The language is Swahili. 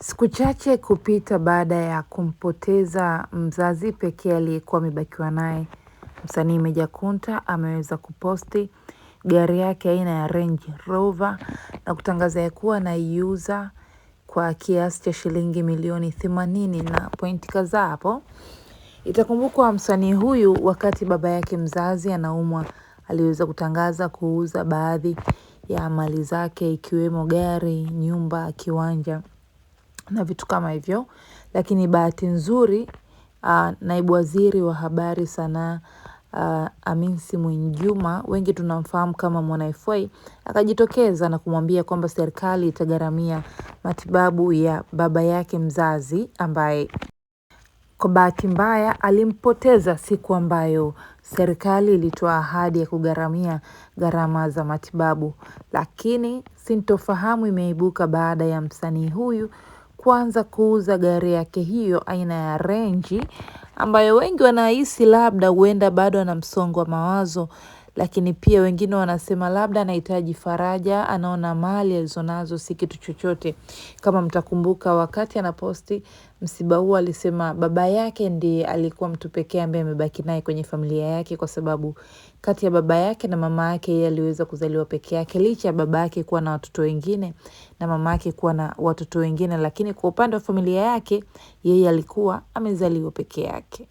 Siku chache kupita baada ya kumpoteza mzazi pekee aliyekuwa amebakiwa naye, msanii Meja Kunta ameweza kuposti gari yake aina ya Range Rover na kutangaza ya kuwa anaiuza kwa kiasi cha shilingi milioni 80 na pointi kadhaa hapo. Itakumbukwa msanii huyu wakati baba yake mzazi anaumwa aliweza kutangaza kuuza baadhi ya mali zake ikiwemo gari, nyumba, kiwanja na vitu kama hivyo. Lakini bahati nzuri naibu waziri wa habari sanaa Hamisi Mwinjuma, wengi tunamfahamu kama Mwana FA, akajitokeza na kumwambia kwamba serikali itagharamia matibabu ya baba yake mzazi ambaye kwa bahati mbaya alimpoteza siku ambayo serikali ilitoa ahadi ya kugharamia gharama za matibabu. Lakini sintofahamu imeibuka baada ya msanii huyu kuanza kuuza gari yake hiyo aina ya Range, ambayo wengi wanahisi labda huenda bado ana msongo wa mawazo, lakini pia wengine wanasema labda anahitaji faraja, anaona mali alizonazo si kitu chochote. Kama mtakumbuka wakati anaposti msiba huo alisema baba yake ndiye alikuwa mtu pekee ambaye amebaki naye kwenye familia yake, kwa sababu kati ya baba yake na mama yake yeye aliweza kuzaliwa peke yake, licha ya baba yake kuwa na watoto wengine na mama yake kuwa na watoto wengine, lakini kwa upande wa familia yake yeye alikuwa amezaliwa peke yake.